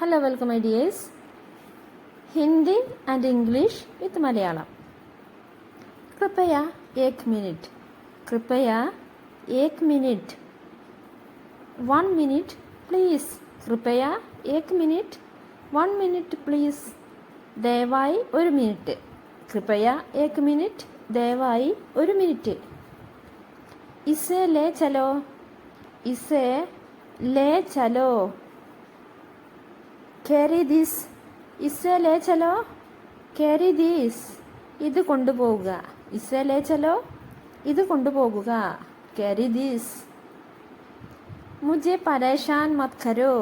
Hello, welcome my dears. Hindi and English with Malayalam. कृपया 1 minute. कृपया 1 minute. 1 minute please. कृपया 1 minute. 1 minute please. ദയവായി 1 minute. कृपया 1 minute. ദയവായി 1 മിനിറ്റ്. इसे ले चलो. इसे ले चलो. carry this. इसे ले चलो. carry this. ഇത് കൊണ്ടുപോകുക. ഇसे ले चलो. ഇത് കൊണ്ടുപോകുക. carry this. मुझे परेशान मत करो.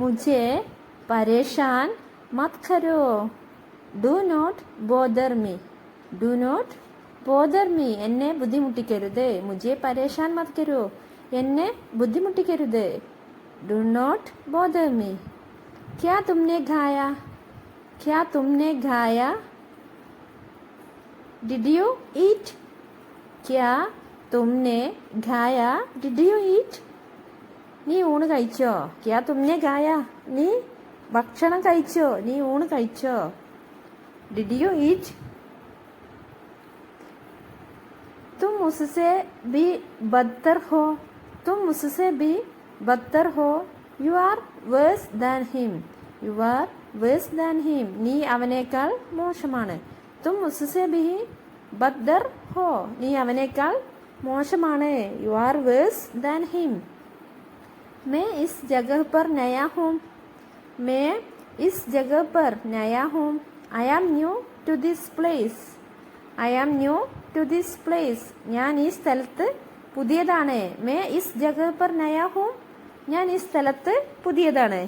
मुझे परेशान मत करो. do not bother me. do not bother me. എന്നെ ബുദ്ധിമുട്ടിക്കരുത്. मुझे परेशान मत करो. എന്നെ ബുദ്ധിമുട്ടിക്കരുത്. do not bother me. क्या तुमने खाया? क्या तुमने खाया? did you eat? क्या तुमने खाया? did you eat? നീ ഊണ് കഴിച്ചോ? क्या तुमने खाया? നീ ഭക്ഷണം കഴിച്ചോ? നീ ഊണ് കഴിച്ചോ? did you eat? तुम मुझसे भी बदतर हो. तुम मुझसे भी बदतर हो. You are worse than him. You are worse than him. നീ അവനേക്കാൾ മോശമാണ്. तुम मुझसे भी बदतर हो. നീ അവനേക്കാൾ മോശമാണ്. You are worse than him. मैं इस जगह पर नया हूँ. मैं इस जगह पर नया हूँ. I am new to this place. I am new to this place. ഞാൻ ഈ സ്ഥലത്ത് പുതിയതാണ്. मैं इस जगह पर नया हूँ. ഞാൻ ഈ സ്ഥലത്ത് പുതിയതാണ്.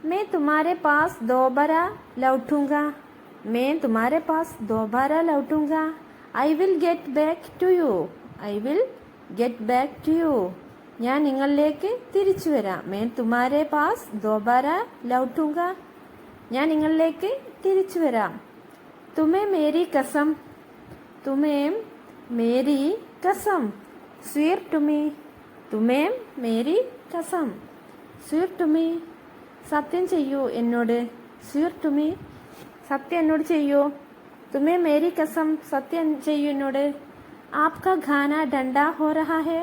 मैं तुम्हारे पास दोबारा लौटूंगा. मैं तुम्हारे पास दोबारा लौटूंगा. I will get back to you. I will get back to you. ഞാൻ നിങ്ങളിലേക്ക് തിരിച്ചു വരാം. मैं तुम्हारे पास दोबारा लौटूंगा. ഞാൻ നിങ്ങളിലേക്ക് തിരിച്ചു വരാം. तुम्हें मेरी कसम. तुम्हें मेरी कसम. swear to me. तुम्हें मेरी कसम. swear to me. സത്യം ചെയ്യൂ എന്നോട്. swear to me. സത്യം എന്നോട് ചെയ്യൂ. तुम्हें मेरी कसम. സത്യം ചെയ്യൂ എന്നോട്. आपका खाना ठंडा हो रहा है.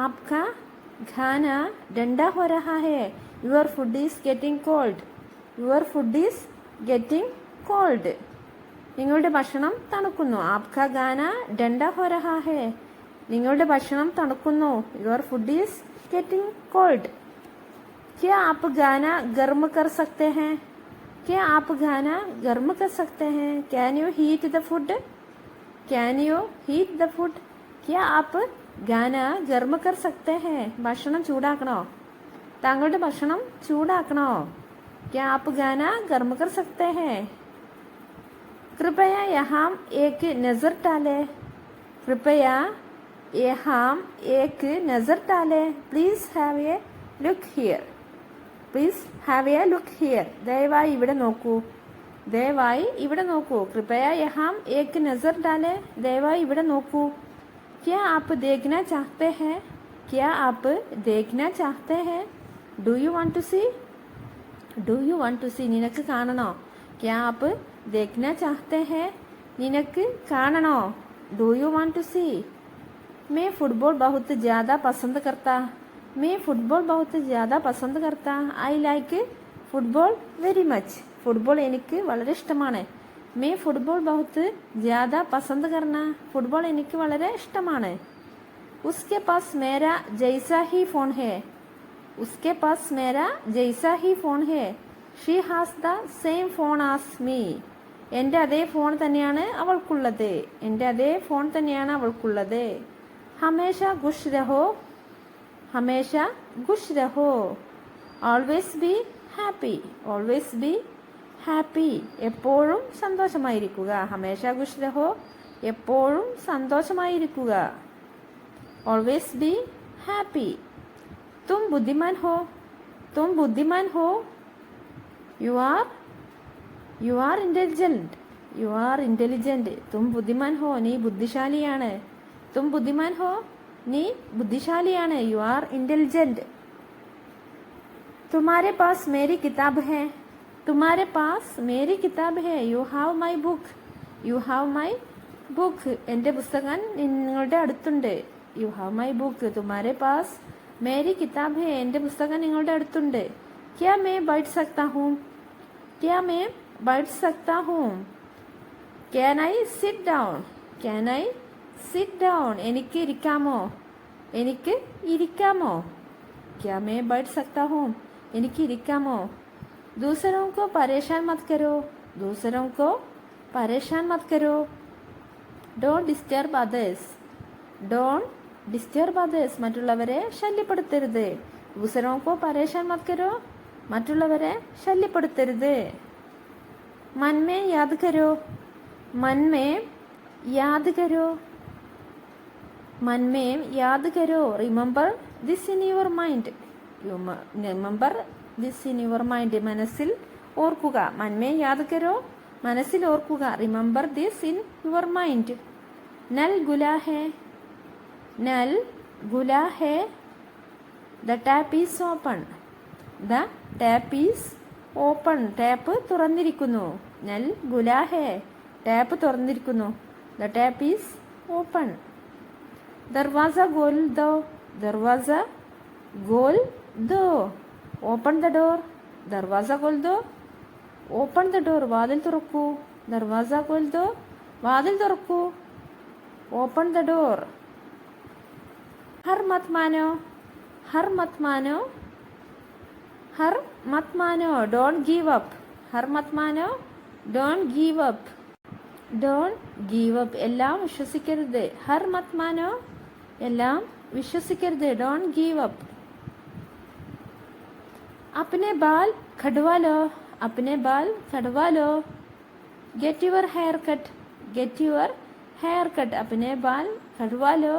आपका खाना ठंडा हो रहा है. your food is getting cold. your food is getting cold. നിങ്ങളുടെ ഭക്ഷണം തണുക്കുന്നു. आपका खाना ठंडा हो रहा है. നിങ്ങളുടെ ഭക്ഷണം തണുക്കുന്നു. your food is getting cold. क्या आप खाना गर्म कर सकते हैं? क्या आप खाना गर्म कर सकते हैं? can you heat the food? can you heat the food? क्या आप खाना गर्म कर सकते हैं? ഭക്ഷണം ചൂടാക്കണോ? താങ്കളുടെ ഭക്ഷണം ചൂടാക്കണോ? क्या आप खाना गर्म कर सकते हैं? कृपया यहाँ एक नज़र डालें. कृपया यहाँ एक नज़र डालें. Please have a look here. Please have A look here. ദയവായി ഇവിടെ നോക്കൂ. ദയവായി ഇവിടെ നോക്കൂ. कृपया यहाँ एक नज़र डालें. ദയവായി ഇവിടെ നോക്കൂ. क्या आप देखना चाहते हैं? क्या आप देखना चाहते हैं? Do you want to see? Do you want to see. നിനക്ക് കാണണോ? क्या आप देखना चाहते हैं? നിനക്ക് കാണണോ? Do you want to see? मैं फुटबॉल बहुत ज़्यादा पसंद करता. मैं फुटबॉल बहुत ज़्यादा पसंद करता. I like football very much. Football എനിക്ക് വളരെ ഇഷ്ടമാണ്. मैं फुटबॉल बहुत ज़्यादा पसंद करना. ഫുട്ബോൾ എനിക്ക് വളരെ ഇഷ്ടമാണ്. उसके पास मेरा जैसा ही फ़ोन है. उसके पास मेरा जैसा ही फ़ोन है. She has the same phone as me. എൻ്റെ അതേ ഫോൺ തന്നെയാണ് അവൾക്കുള്ളത്. എൻ്റെ അതേ ഫോൺ തന്നെയാണ് അവൾക്കുള്ളത്. ഹമേഷ ഖുഷ് രഹോ. ഹമേഷ ഖുഷ് രഹോ. Always be happy. Always be happy. എപ്പോഴും സന്തോഷമായിരിക്കുക. ഹമേഷ ഖുഷ് രഹോ. എപ്പോഴും സന്തോഷമായിരിക്കുക. Always be happy. തും ബുദ്ധിമാൻ ഹോ. തും ബുദ്ധിമാൻ ഹോ. You are intelligent. You are intelligent. तुम बुद्धिमान हो. നീ ബുദ്ധിശാലിയാണ്. तुम बुद्धिमान हो. നീ ബുദ്ധിശാലിയാണ്. You are intelligent. तुम्हारे पास मेरी किताब है. तुम्हारे पास मेरी किताब है. You have my book. You have my book. എൻ്റെ പുസ്തകം നിങ്ങളുടെ അടുത്തുണ്ട്. You have my book. तुम्हारे पास मेरी किताब है. എൻ്റെ പുസ്തകം നിങ്ങളുടെ അടുത്തുണ്ട്. क्या मैं बैठ सकता हूँ? क्या मैं बैठ सकता हूँ? Can I sit down? Can I sit down? എനിക്ക് ഇരിക്കാമോ? എനിക്ക് ഇരിക്കാമോ? क्या मैं बैठ सकता हूँ? എനിക്ക് ഇരിക്കാമോ? दूसरों को परेशान मत करो. दूसरों को परेशान मत करो. Don't disturb others. Don't disturb others. മറ്റുള്ളവരെ ശല്യപ്പെടുത്തരുത്. दूसरों को परेशान मत करो. മറ്റുള്ളവരെ ശല്യപ്പെടുത്തരുത്. मन में याद करो. मन में याद करो. मन में याद करो. Remember this in your mind. Remember this in your mind. മനസ്സിൽ ഓർക്കുക. मन में याद करो. മനസ്സിൽ ഓർക്കുക. Remember this in your mind. नल गुला है. नल गुला है. The tap is open. The tap is open. Tap തുറന്നിരിക്കുന്നു. നൽ ഗുലാ ഹേ. ടാപ്പ് തുറന്നിരിക്കുന്നു. The tap is open. ദർവാസ ഗോൽ ദോ. ദർവാസ ഗോൽ ദോ. Open the door. ദർവാസ ഗോൽ ദോ. Open the door. വാതിൽ തുറക്കൂ. ദർവാസ ഗോൽ ദോ. വാതിൽ തുറക്കൂ. Open the door. ഹർ മത് മാനോ. ഹർ മത് മാനോ. ഹർ മത് മാനോ. Don't give up. ഹർ മത് മാനോ. Don't give up. Don't give up. എല്ലാം വിശ്വസിക്കരുത്. ഹർ മത് മാനോ. എല്ലാം വിശ്വസിക്കരുത്. Don't give up. अपने बाल खड़वा लो. अपने बाल खड़वा लो. Get your hair cut. Get your hair cut. अपने बाल खड़वा लो.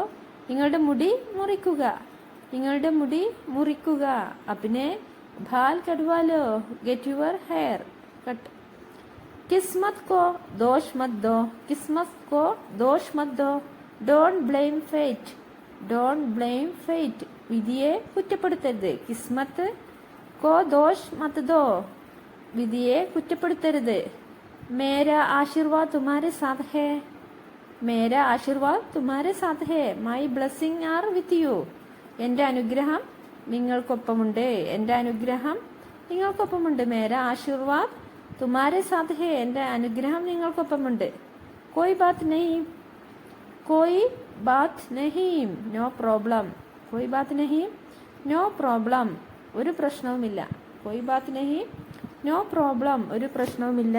നിങ്ങളുടെ മുടി മുറിക്കുക. നിങ്ങളുടെ മുടി മുറിക്കുക. अपने बाल खड़वा लो. Get your hair cut. किस्मत को दोष मत दो. किस्मत को दोष मत दो. Don't blame fate. Don't blame fate. വിധിയെ കുറ്റപ്പെടുത്തരുത്. കിസ്മത്ത് കോ ദോഷ് മത് ദോ. വിധിയെ കുറ്റപ്പെടുത്തരുത്. മേരാ ആശീർവാദ് തുമാരെ സാത്ത് ഹേ. മേരാ ആശീർവാദ് തുമാരെ സാത്ത് ഹേ. My blessing are with you. എൻ്റെ അനുഗ്രഹം നിങ്ങൾക്കൊപ്പമുണ്ട്. എൻ്റെ അനുഗ്രഹം നിങ്ങൾക്കൊപ്പമുണ്ട്. മേരാ ആശീർവാദ് തുമാരെ സാത്ത് ഹേ. എൻ്റെ അനുഗ്രഹം നിങ്ങൾക്കൊപ്പമുണ്ട്. കോയി ബാത്ത് നഹീം. കോയി ബാത്ത് നഹീം. No problem. കോയി ബാത്ത് നഹീം. No problem. ഒരു പ്രശ്നവുമില്ല. കോയി ബാത്ത് നഹീം. No problem. ഒരു പ്രശ്നവുമില്ല.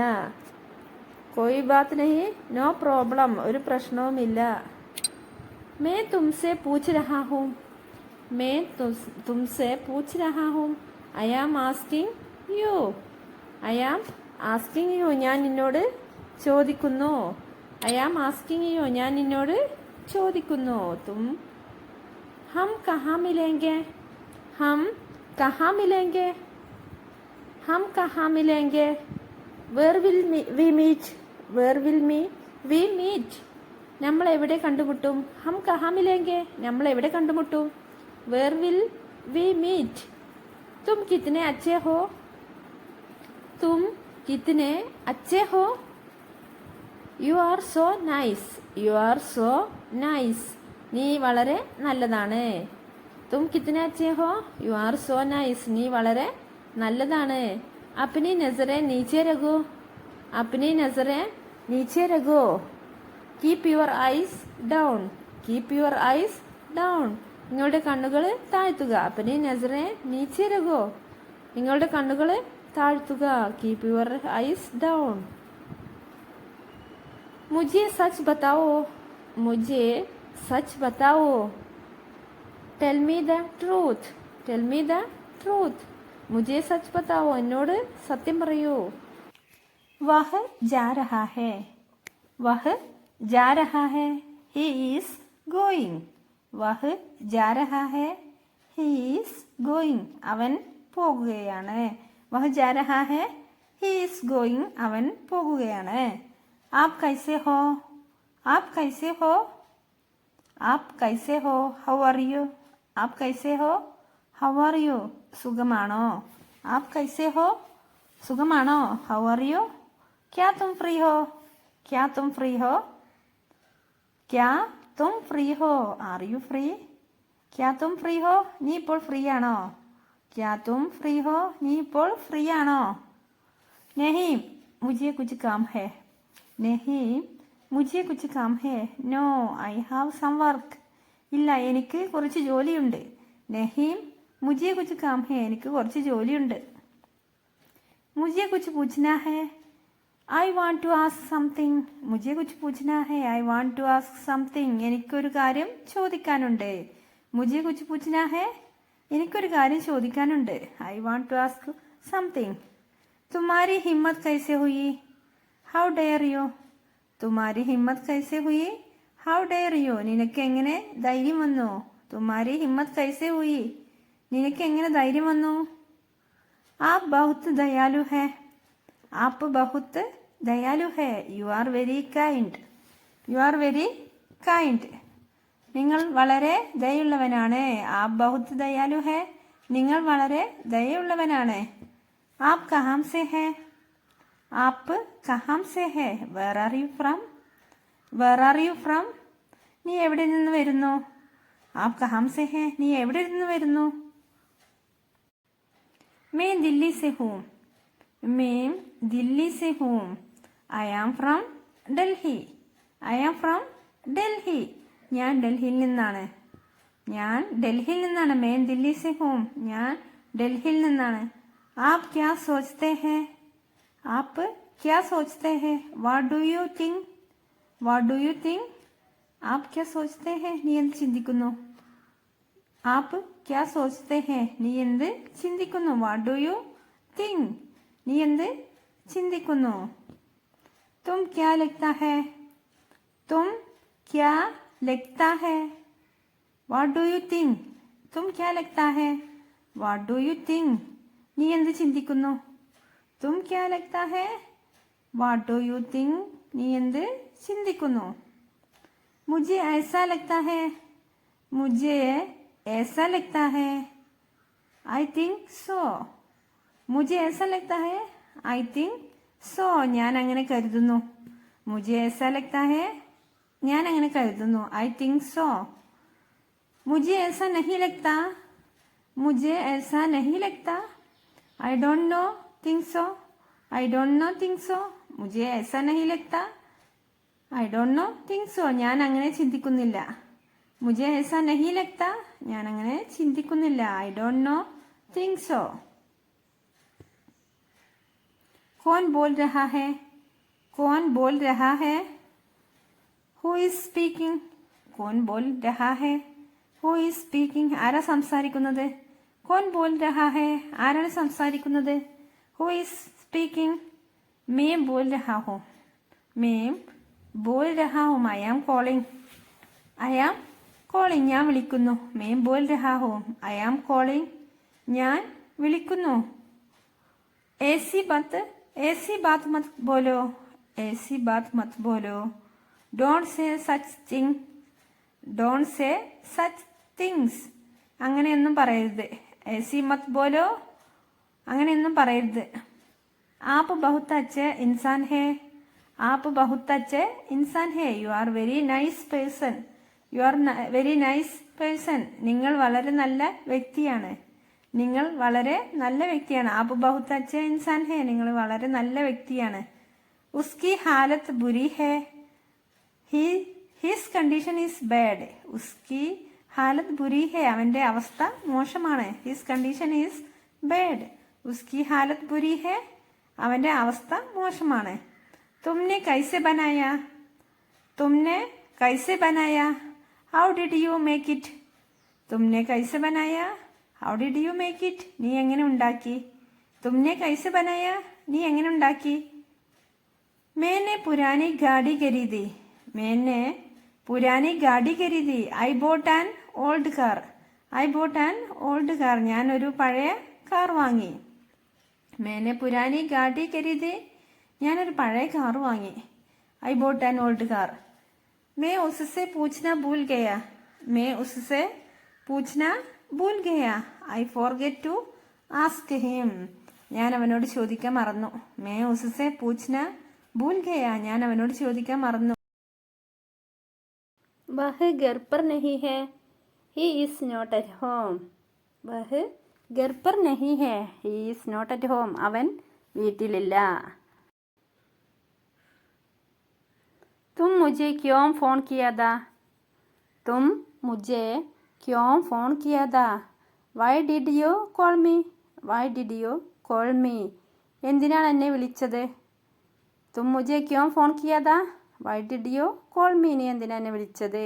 കോയി ബാത്ത് നഹീം. No problem. ഒരു പ്രശ്നവുമില്ല. मैं तुमसे पूछ रहा हूँ. मैं तुमसे पूछ रहा हूँ. I am asking you. I am asking you. ഞാൻ നിന്നോട് ചോദിക്കുന്നു. I am asking you. ഞാൻ നിന്നോട് ചോദിക്കുന്നു. तुम हम कहाँ मिलेंगे. हम कहाँ मिलेंगे. हम कहाँ मिलेंगे. Where will we meet. Where will we meet. നമ്മൾ എവിടെ കണ്ടുമുട്ടും. ഹം കഹാ മിലേംഗെ. നമ്മൾ എവിടെ കണ്ടുമുട്ടും. Where will we meet. तुम कितने अच्छे हो. तुम कितने अच्छे हो. You are so nice. You are so nice. നീ വളരെ നല്ലതാണ്. तुम कितने अच्छे हो. You are so nice. നീ വളരെ നല്ലതാണ്. अपनी नजरें नीचे रखो. अपनी नजरें नीचे रखो. Keep your eyes down. Keep your eyes down. നിങ്ങളുടെ കണ്ണുകൾ താഴ്ത്തുക. अपनी नजरें नीचे रखो. നിങ്ങളുടെ കണ്ണുകൾ താഴ്ത്തുക. Keep your eyes down. मुझे सच बताओ. मुझे सच बताओ. Tell me the truth. Tell me the truth. मुझे सच बताओ. എന്നോട് സത്യം പറയൂ. वह जा रहा है. वह जा रहा है. He is going. वह जा रहा है. He is going. അവൻ പോകുകയാണ്. वह जा रहा है. He is going. അവൻ പോകുകയാണ്. आप कैसे हो. आप कैसे हो. आप कैसे हो. How are you. आप कैसे हो. How are you. സുഖമാണോ. ആപ് കൈസെ ഹോ? സുഖമാണോ? How are you? ക്യാ തും ഫ്രീ ഹോ? ക്യാ തും ഫ്രീ ഹോ? ക്യാ തും ഫ്രീ ഹോ? Are you free? ക്യാ തും ഫ്രീ ഹോ? നീ ഇപ്പോൾ ഫ്രീ ആണോ? ക്യാ തും ഫ്രീ ഹോ? നീ ഇപ്പോൾ ഫ്രീ ആണോ? നെഹി മുझे कुछ काम है. നെഹി മുझे कुछ काम है. No I have some work. ഇല്ല, എനിക്ക് കുറച്ച് ജോലിയുണ്ട്. നെഹി മുझे कुछ काम है. എനിക്ക് കുറച്ച് ജോലിയുണ്ട്. मुझे कुछ पूछना है. I want to ask something. മുझे कुछ पूछना है. I want to ask something. എനിക്കൊരു കാര്യം ചോദിക്കാനുണ്ട്. മുझे कुछ पूछना है. എനിക്കൊരു കാര്യം ചോദിക്കാനുണ്ട്. I want to ask something. तुम्हारी हिम्मत कैसे हुई? How dare you? തുമാരി ഹിമ്മത്ത് കൈസെ ഹുയി? How dare you? നിനക്ക് എങ്ങനെ ധൈര്യം വന്നു? തുമാരി ഹിമ്മത്ത് കൈസെ ഹുയി? നിനക്ക് എങ്ങനെ ധൈര്യം വന്നു? ആപ് ബഹുത്ത് ദയാലു ഹേ. ആപ് ബഹുത്ത് ദയാലു ഹേ. You are very kind. You are very kind. നിങ്ങൾ വളരെ ദയുള്ളവനാണ്. ആപ് ബഹുത്ത് ദയാലു ഹേ. നിങ്ങൾ വളരെ ദയുള്ളവനാണ്. ആപ് കഹാം സെ ഹേ? ആപ്പ് കഹാം സെ ഹേ? Where are you from? Where are you from? നീ എവിടെ നിന്ന് വരുന്നു? ആപ് കഹാം സെ ഹേ? നീ എവിടെ നിന്ന് വരുന്നു? मैं दिल्ली से हूँ. मैं दिल्ली से हूँ. I am from Delhi. I am from Delhi. ഞാൻ ഡൽഹിയിൽ നിന്നാണ്. ഞാൻ ഡൽഹിയിൽ നിന്നാണ്. मैं दिल्ली से हूँ. ഞാൻ ഡൽഹിയിൽ നിന്നാണ്. आप क्या सोचते हैं? आप क्या सोचते हैं? What do you think? What do you think? आप क्या सोचते हैं? നീ എന്ത് ചിന്തിക്കുന്നു? ആപ്പ് ക്യാ സോച്ചത്തെ ഹേ? നീ എന്ത് ചിന്തിക്കുന്നു? What do you think? നീ എന്ത് ചിന്തിക്കുന്നു? തും ക്യാ ലഗ്താ ഹേ? തും ക്യാ ലഗ്താ ഹേ? What do you think? തും ക്യാ ലഗ്താ ഹേ? What do you think? നീ എന്ത് ചിന്തിക്കുന്നു? തും ക്യാ ലഗ്താ ഹേ? What do you think? നീ എന്ത് ചിന്തിക്കുന്നു? മുझे ऐसा लगता है. मुझे ऐसा लगता है. I think so. मुझे ऐसा लगता है. I think so. ഞാൻ അങ്ങനെ കരുതുന്നു. മുझे ऐसा लगता है. ഞാൻ അങ്ങനെ കരുതുന്നു. I think so. मुझे ऐसा नहीं लगता. मुझे ऐसा नहीं लगता. I don't know think so. I don't know think so. मुझे ऐसा नहीं लगता. I don't know think so. ഞാൻ അങ്ങനെ ചിന്തിക്കുന്നില്ല. മുझे ऐसा नहीं लगता. ഞാൻ അങ്ങനെ ചിന്തിക്കുന്നില്ല. I don't know think so. कौन बोल रहा है? कौन बोल रहा है? Who is speaking? कौन बोल रहा है? Who is speaking? ആരാ സംസാരിക്കുന്നത്? कौन बोल रहा है? ആരാണ് സംസാരിക്കുന്നത്? Who is speaking? मैं बोल रहा हूँ. मैं बोल रहा हूँ. I am calling. I am calling. ഞാൻ വിളിക്കുന്നു. मैं बोल रहा हूँ. I am calling. ഞാൻ വിളിക്കുന്നു. ऐसी बात मत बोलो. ऐसी बात मत बोलो. Don't say such thing. Don't say such things. അങ്ങനെയൊന്നും പറയരുത്. ऐसी मत बोलो. അങ്ങനെയൊന്നും പറയരുത്. आप बहुत अच्छे इंसान है. आप बहुत अच्छे इंसान है. You are very nice person. You are very nice person. നിങ്ങൾ വളരെ നല്ല വ്യക്തിയാണ്. നിങ്ങൾ വളരെ നല്ല വ്യക്തിയാണ്. ആപ് ബഹുത്ത് അച്ഛേ ഇൻസാൻ ഹേ. നിങ്ങൾ വളരെ നല്ല വ്യക്തിയാണ്. ഉസ്കി ഹാലത്ത് ബുരി ഹേ. His condition is bad. ഉസ്കി ഹാലത്ത് ബുരി ഹേ. അവന്റെ അവസ്ഥ മോശമാണ്. His condition is bad. ഉസ്കി ഹാലത്ത് ബുരി ഹേ. അവന്റെ അവസ്ഥ മോശമാണ്. തുമ്നെ കൈസെ ബനായ? തുമ്നെ കൈസെ ബനായ? How did you make it? तुमने कैसे बनाया? How did you make it? നീ എങ്ങനെ ഉണ്ടാക്കി? तुमने कैसे बनाया? നീ എങ്ങനെ ഉണ്ടാക്കി? मैंने पुरानी गाड़ी खरीदी. मैंने पुरानी गाड़ी खरीदी. I bought an old car. I bought an old car. ഞാൻ ഒരു പഴയ കാർ വാങ്ങി. मैंने पुरानी गाड़ी खरीदी. ഞാനൊരു പഴയ കാർ വാങ്ങി. I bought an old car. मैं उससे पूछना भूल गया. मैं उससे पूछना भूल गया. I forget to ask him. ഞാൻ അവനോട് ചോദിക്കാൻ മറന്നു. മേ ഉസ്സെ പൂച്ച്ന ഭൂൽ ഗയാ. ഞാൻ അവനോട് ചോദിക്കാൻ മറന്നു. വഹ് ഘർ പർ നഹി ഹൈ. He is not at home. വഹ് ഘർ പർ നഹി ഹൈ. He is not at home. അവൻ വീട്ടിലില്ല. തും മുझे ക്യോं ഫോൺ കിയാ താ. തും മുझे ക്യോं ഫോൺ കിയാ താ. Why did you call me. Why did you call me. എന്തിനാണ് എന്നെ വിളിച്ചത്. തും മുझे ക്യോं ഫോൺ കിയാ താ. Why did you call me. നീ എന്തിനാണ് എന്നെ വിളിച്ചത്.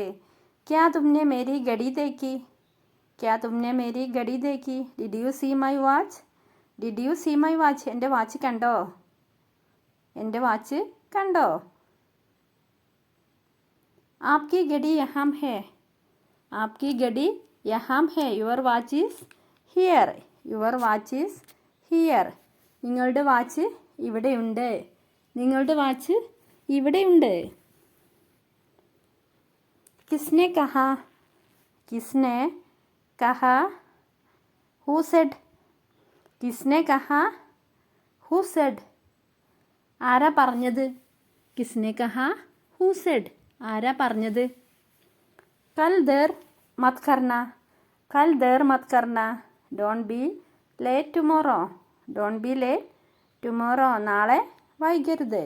ക്യാ തുമ്നെ മേരി ഗടി ദേഖി. ക്യാ തുമ്നെ മേരി ഗടി ദേഖി. Did you see my watch. Did you see my watch. എൻ്റെ വാച്ച് കണ്ടോ. എൻ്റെ വാച്ച് കണ്ടോ. ആപ്കി ഗടി യഹാം ഹേ. ആപ്കി ഗടി യഹാം ഹേ. Your watch is here. Your watch is here. നിങ്ങളുടെ വാച്ച് ഇവിടെയുണ്ട്. നിങ്ങളുടെ വാച്ച് ഇവിടെയുണ്ട്. കിസ്നെ കഹാ. കിസ്നെ കഹാ. Who said. കിസ്നെ കഹാ. Who said. ആരാ പറഞ്ഞത്. കിസ്നെ കഹാ. Who said. ആരാ പറഞ്ഞത്. കൽ ദേർ മത് കർന. കൽ ദേർ മത് കർന. Don't be late tomorrow. Don't be late tomorrow. നാളെ വൈകരുത്.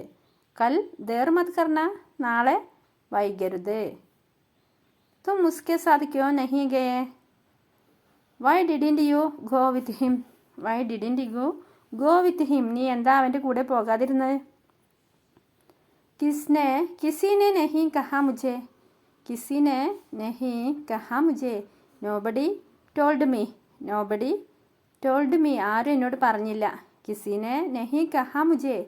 കൽ ദേർ മത് കർന. നാളെ വൈകരുത്. തും ഉസ്കെ സാത്ത് ക്യോं നഹീ ഗയേ. Why didn't you go with him. Why didn't you go with him. നീ എന്താ അവൻ്റെ കൂടെ പോകാതിരുന്നത്. കിസ്നെ കിസിനെ നഹീ കഹാ മുझे. കിസിനെ നഹീ കഹാ മുझे. Nobody told me. Nobody told me. ആരും എന്നോട് പറഞ്ഞില്ല. കിസിനെ നഹീ കഹാ മുझे.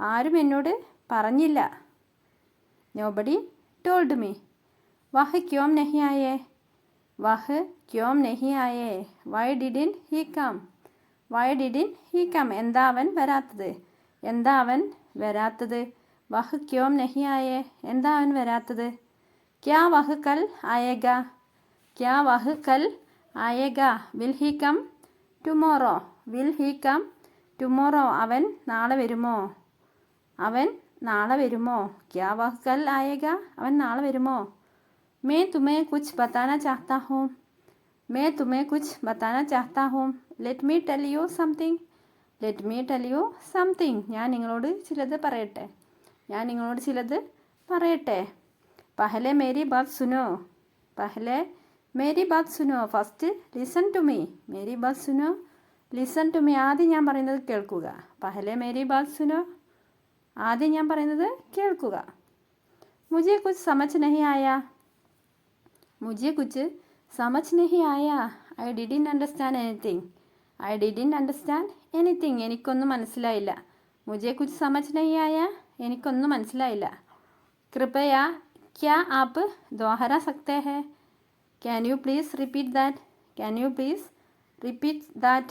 ആരും എന്നോട് പറഞ്ഞില്ല. Nobody told me. വഹ് ക്യോം നഹീ ആയേ. വഹ് ക്യോം നഹീ ആയേ. Why didn't he come. Why didn't he come. എന്താ അവൻ വരാത്തത്. എന്താ അവൻ വരാത്തത്. വഹ് ക്യോം നഹീ ആയേ. എന്താ അവൻ വരാത്തത്. ക്യാ വഹ് കൽ ആയേഗ. ക്യാ വഹ് കൽ ആയേഗ. Will he come tomorrow. Will he come tomorrow. അവൻ നാളെ വരുമോ. അവൻ നാളെ വരുമോ. ക്യാ വഹ് കൽ ആയേഗ. അവൻ നാളെ വരുമോ. मैं तुम्हें कुछ बताना चाहता हूँ. मैं तुम्हें कुछ बताना चाहता हूँ. let me tell you something. let me tell you something. ഞാൻ നിങ്ങളോട് ചിലത് പറയട്ടെ. ഞാൻ നിങ്ങളോട് ചിലത് പറയട്ടെ. പഹലെ മേരി ബാത് സുനോ. പഹലെ മേരി ബാത് സുനോ. First listen to me. മേരി ബാത് സുനോ. Listen to me. ആദ്യം ഞാൻ പറയുന്നത് കേൾക്കുക. പഹലെ മേരി ബാത് സുനോ. ആദ്യം ഞാൻ പറയുന്നത് കേൾക്കുക. മുझे कुछ समझ नहीं आया. मुझे कुछ समझ नहीं आया. I didn't understand anything. I didn't understand anything. എനിക്കൊന്നും മനസ്സിലായില്ല. मुझे कुछ समझ नहीं आया. എനിക്കൊന്നും മനസ്സിലായില്ല. कृपया क्या आप दोहरा सकते हैं. Can you please repeat that. Can you please repeat that.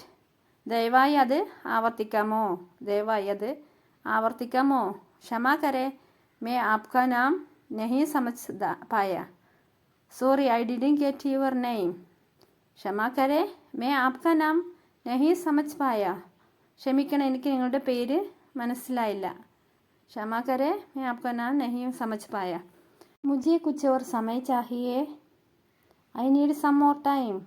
ദയവായി അത് ആവർത്തിക്കാമോ. ദയവായി അത് ആവർത്തിക്കാമോ. क्षमा करें. मैं आपका नाम नहीं समझ पाया. Sorry, I didn't get your name. क्षमा करें. मैं आपका नाम नहीं समझ पाया. ക്ഷമിക്കണം, എനിക്ക് നിങ്ങളുടെ പേര് മനസ്സിലായില്ല. क्षमा करें. मैं आपका नाम नहीं समझ पाया. मुझे कुछ और समय चाहिए. I need some more time.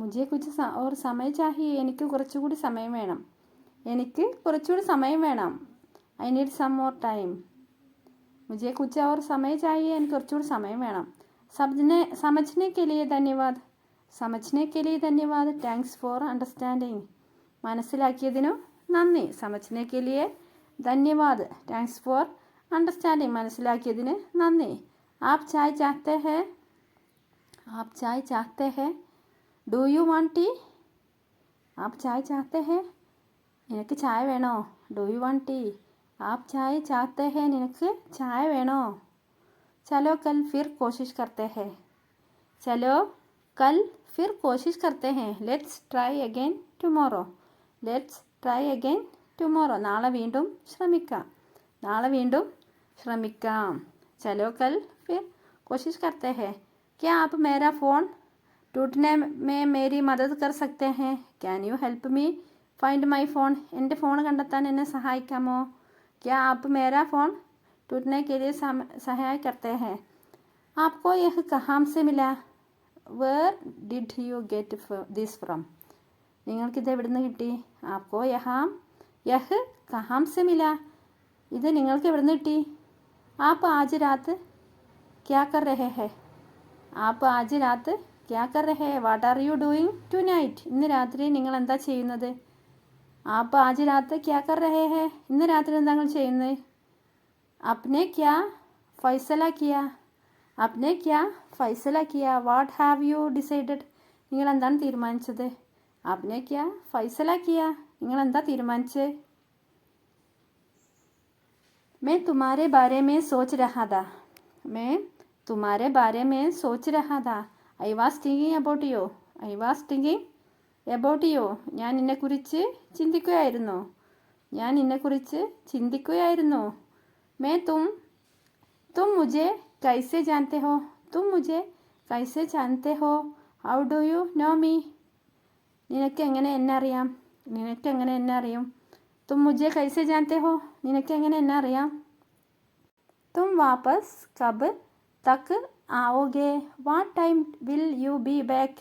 मुझे कुछ और समय चाहिए. എനിക്ക് കുറച്ചുകൂടി സമയം വേണം. എനിക്ക് കുറച്ചുകൂടി സമയം വേണം. I need some more time. मुझे कुछ और समय चाहिए. എനിക്ക് കുറച്ചുകൂടി സമയം വേണം. समझने के लिए धन्यवाद. समझने के लिए धन्यवाद. Thanks for understanding. മനസ്സിലാക്കിയതിനു നന്ദി. समझने के लिए धन्यवाद. Thanks for understanding. മനസ്സിലാക്കിയതിന് നന്ദി. आप चाय चाहते हैं. आप चाय चाहते हैं. Do you want tea. आप चाय चाहते हैं. നിനക്ക് ചായ വേണോ. Do you want tea. आप चाय चाहते हैं. നിനക്ക് ചായ വേണോ. चलो कल फिर कोशिश करते हैं. चलो कल फिर कोशिश करते हैं. Let's try again tomorrow. Let's try again tomorrow. നാളെ വീണ്ടും ശ്രമിക്കാം. നാളെ വീണ്ടും ശ്രമിക്കാം. चलो कल फिर कोशिश करते हैं. क्या आप मेरा फ़ोन टूटने में मेरी मदद कर सकते हैं? Can you help me find my phone? എൻ്റെ ഫോൺ കണ്ടെത്താൻ എന്നെ സഹായിക്കാമോ? क्या आप मेरा फ़ोन टूटने के लिए सहाय करते हैं? आपको यह कहाँ से मिला? Where did you get this from? നിങ്ങൾക്കിത് എവിടുന്ന് കിട്ടി? आपको यह कहाँ से मिला? ഇത് നിങ്ങൾക്ക് എവിടുന്ന് കിട്ടി? आप आज रात क्या कर रहे हैं? आप आज रात क्या कर रहे हैं? What are you doing tonight? ഇന്ന് രാത്രി നിങ്ങൾ എന്താ ചെയ്യുന്നത്? आप आज रात क्या कर रहे हैं? ഇന്ന് രാത്രി എന്താ നിങ്ങൾ ചെയ്യുന്നത്? आपने क्या फैसला किया? आपने क्या फैसला किया? What have you decided? നിങ്ങൾ എന്താണ് തീരുമാനിച്ചത്? आपने क्या फैसला किया? നിങ്ങൾ എന്താ തീരുമാനിച്ചത്? मैं तुम्हारे बारे में सोच रहा था. मैं तुम्हारे बारे में सोच रहा था. I was thinking about you. I was thinking about you. ഞാൻ നിന്നെക്കുറിച്ച് ചിന്തിക്കുകയായിരുന്നു. ഞാൻ നിന്നെക്കുറിച്ച് ചിന്തിക്കുകയായിരുന്നു. मैं तुम मुझे कैसे जानते हो? तुम मुझे कैसे जानते हो? How do you know me? നിനക്ക് എങ്ങനെ എന്നെ അറിയാം? നിനക്ക് എങ്ങനെ എന്നെ അറിയും? तुम मुझे कैसे जानते हो? നിനക്ക് എങ്ങനെ എന്നെ അറിയാം? तुम वापस कब तक आओगे? What time will you be back?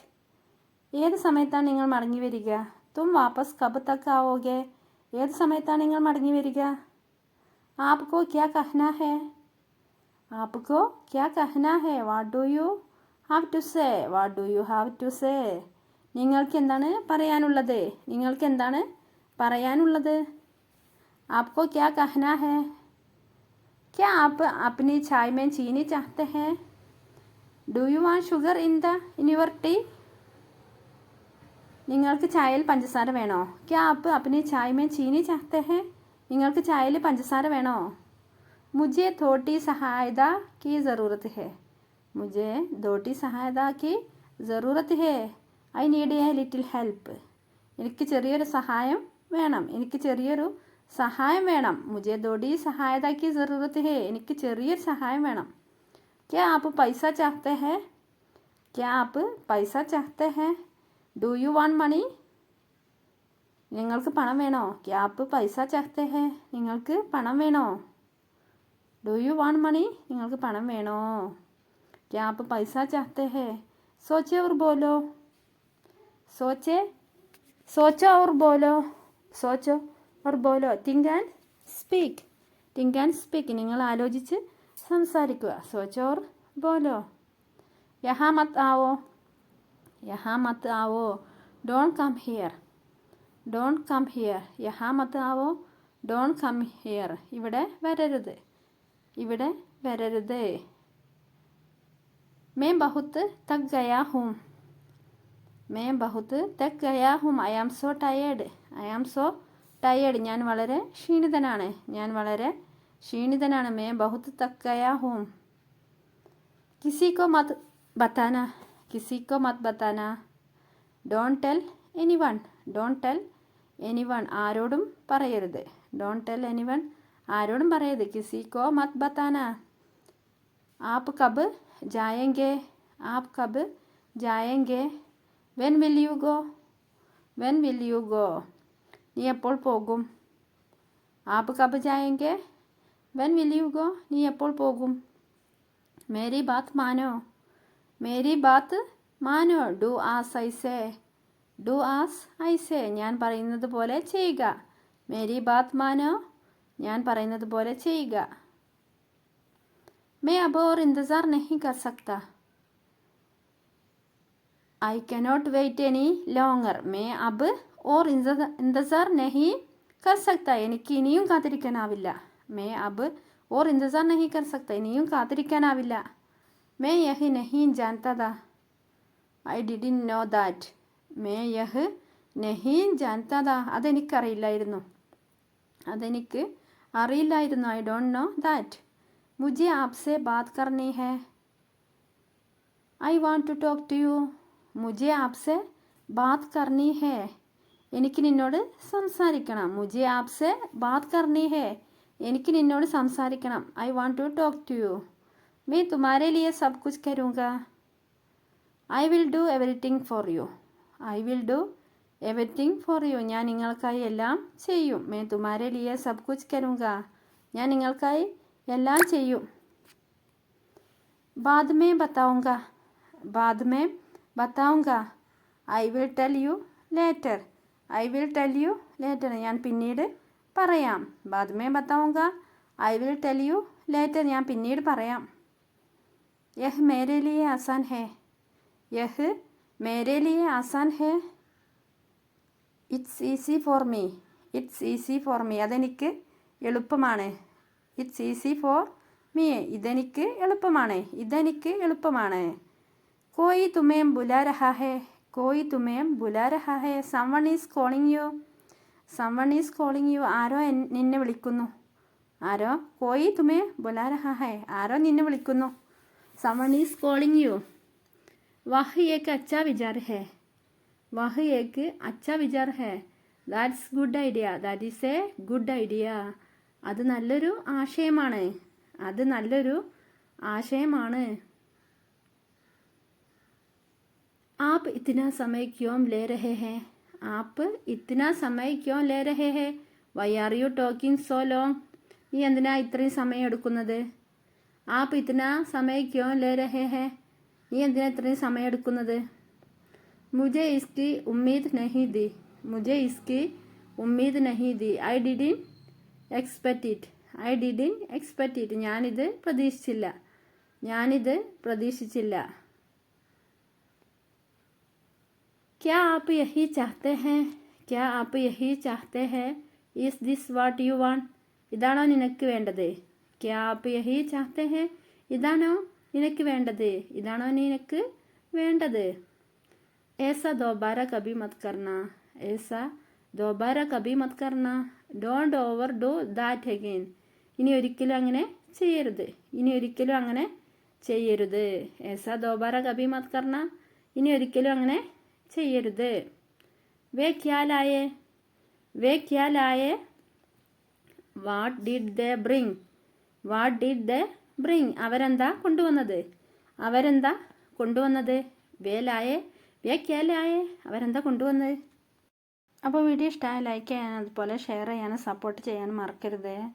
ഏത് സമയത്താണ് നിങ്ങൾ മടങ്ങി വരിക? तुम वापस कब तक आओगे? ഏത് സമയത്താണ് നിങ്ങൾ മടങ്ങി വരിക? आपको क्या कहना है? आपको क्या कहना है? What do you have to say? What do you have to say? നിങ്ങൾക്ക് എന്താണ് പറയാനുള്ളത്? നിങ്ങൾക്ക് എന്താണ് പറയാനുള്ളത്? आपको क्या कहना है? क्या आप अपनी चाय में चीनी चाहते हैं? Do you want sugar in your tea? നിങ്ങൾക്ക് ചായയിൽ പഞ്ചസാര വേണോ? क्या आप अपनी चाय में चीनी चाहते हैं? നിങ്ങൾക്ക് ചായയിൽ പഞ്ചസാര വേണോ? मुझे थोड़ी सहायता की ज़रूरत है. मुझे थोड़ी सहायता की ज़रूरत है. I need a little help. എനിക്ക് ചെറിയൊരു സഹായം വേണം. എനിക്ക് ചെറിയൊരു സഹായം വേണം. मुझे थोड़ी सहायता की ज़रूरत है. എനിക്ക് ചെറിയൊരു സഹായം വേണം. क्या आप पैसा चाहते हैं? क्या आप पैसा चाहते हैं? Do you want money? നിങ്ങൾക്ക് പണം വേണോ? क्या आप पैसा चाहते हैं? നിങ്ങൾക്ക് പണം വേണോ? Do you want money? നിങ്ങൾക്ക് പണം വേണോ? क्या आप पैसा चाहते हैं? सोचे और बोलो. सोचो और बोलो. सोचो और बोलो. Think and speak. Think and speak. നിങ്ങൾ ആലോചിച്ച് സംസാരിക്കുക. सोचो और बोलो. यहाँ मत आओ. यहाँ मत आओ. Don't come here. Don't come here. यहाँ मत आओ. Don't come here. ഇവിടെ വരരുത്. ഇവിടെ വരരുത്. मैं बहुत थक गया हूँ. मैं बहुत थक गया हूँ. I am so tired. I am so tired. ഞാൻ വളരെ ക്ഷീണിതനാണ്. ഞാൻ വളരെ ക്ഷീണിതനാണ്. मैं बहुत थक गया हूँ. किसी को मत बताना. किसी को मत बताना. Don't tell anyone. Don't tell anyone. ആരോടും പറയരുത്. Don't tell anyone. ആരോടും പറയരുത്. किसी को मत बताना. आप कब जाएंगे? आप कब जाएंगे? When will you go? When will you go? നീ എപ്പോൾ പോകും? आप कब जाएंगे? When will you go? നീ എപ്പോൾ പോകും? मेरी बात मानो. मेरी बात मानो. Do as I say. Do as I say. ഞാൻ പറയുന്നത് പോലെ ചെയ്യുക. मेरी बात मानो. ഞാൻ പറയുന്നത് പോലെ ചെയ്യുക. मैं अब और इंतज़ार नहीं कर सकता. I cannot wait any longer. मैं अब और इंतज़ार नहीं कर सकता. എനിക്ക് ഇനിയും കാത്തിരിക്കാനാവില്ല. मैं अब और इंतज़ार नहीं कर सकता. ഇനിയും കാത്തിരിക്കാനാവില്ല. मैं यह नहीं जानता था. I didn't know that. मैं यह नहीं जानता था. അതെനിക്കറിയില്ലായിരുന്നു. അതെനിക്ക് അറിയില്ലായിരുന്നു. I don't know that. मुझे आपसे बात करनी है. I want to talk to you. मुझे आपसे बात करनी है. എനിക്ക് നിന്നോട് സംസാരിക്കണം. मुझे आपसे बात करनी है. എനിക്ക് നിന്നോട് സംസാരിക്കണം. I want to talk to you. मैं तुम्हारे लिए सब कुछ करूँगा. I will do everything for you. I will do everything for you. ഞാൻ നിങ്ങൾക്കായി എല്ലാം ചെയ്യും. മേ തുമാരെ ലിയെ സബ് കുച്ച് കരൂങ്ക. ഞാൻ നിങ്ങൾക്കായി എല്ലാം ചെയ്യും. ബാദ് മേ ബത്താऊंगा. ബാദ് മേ ബത്താऊंगा. I will tell you later. I will tell you later. ഞാൻ പിന്നീട് പറയാം. ബാദ് മേ ബത്താऊंगा. I will tell you later. ഞാൻ പിന്നീട് പറയാം. യഹ് മേരെ ലിയെ ആസാൻ ഹേ. യഹ് മേരെ ലിയെ ആസാൻ ഹേ. It's easy for me. It's easy for me. അതെനിക്ക് എളുപ്പമാണ്. It's easy for me. ഇതെനിക്ക് എളുപ്പമാണ്. ഇതെനിക്ക് എളുപ്പമാണ്. കോയി തുമേം ബുലാ രഹാ ഹേ. കോയി തുമേം ബുലാ രഹാ ഹേ. Someone is calling you. Someone is calling you. ആരോ നിന്നെ വിളിക്കുന്നു. ആരോ. കോയി തുമേ ബുലാ രഹാ ഹേ. ആരോ നിന്നെ വിളിക്കുന്നു. Someone is calling you. വഹ് ഏക് അച്ഛാ വിചാർ ഹേ. വഹ് ഏക് അച്ഛാ വിചാർ ഹേ. That's good idea. That is a good idea. അത് നല്ലൊരു ആശയമാണ്. അത് നല്ലൊരു ആശയമാണ്. ആപ്പ് ഇത്തന സമയ ക്യോം ലേ രഹേ ഹേ. ആപ്പ് ഇത്തന സമയ ക്യോം ലേ രഹേ ഹേ. Why are you talking so long. നീ എന്തിനാ ഇത്രയും സമയം എടുക്കുന്നത്. ആപ്പ് ഇത്തന സമയ ക്യോം ലേ രഹേ ഹേ. നീ എന്തിനാ ഇത്രയും സമയം എടുക്കുന്നത്. മുझे इसकी उम्मीद नहीं थी. मुझे इसकी उम्मीद नहीं थी. I didn't expect it. I didn't expect it. ഞാനിത് പ്രതീക്ഷിച്ചില്ല. ഞാനിത് പ്രതീക്ഷിച്ചില്ല. क्या आप यही चाहते हैं. क्या आप यही चाहते हैं. Is this what you want. ഇതാണോ നിനക്ക് വേണ്ടത്. क्या आप यही चाहते हैं. ഇതാണോ നിനക്ക് വേണ്ടത്. ഇതാണോ നിനക്ക് വേണ്ടത്. ऐसा दोबारा कभी मत करना. ऐसा दोबारा कभी मत करना. Don't over do that again. ഇനി ഒരിക്കലും അങ്ങനെ ചെയ്യരുത്. ഇനി ഒരിക്കലും അങ്ങനെ ചെയ്യരുത്. ऐसा दोबारा कभी मत करना. ഇനി ഒരിക്കലും അങ്ങനെ ചെയ്യരുത്. വേ ക്യാ ലായേ. വേ ക്യാ ലായേ. What did they bring. What did they bring. അവരെന്താ കൊണ്ടുവന്നത്. അവരെന്താ കൊണ്ടുവന്നത്. വേ ലായേ. വേ ക്യാ ലായേ. അവരെന്താ കൊണ്ടുവന്നത്. അപ്പോൾ വീഡിയോ ഇഷ്ടമായ ലൈക്ക് ചെയ്യാനും അതുപോലെ ഷെയർ ചെയ്യാനും സപ്പോർട്ട് ചെയ്യാനും മറക്കരുത്.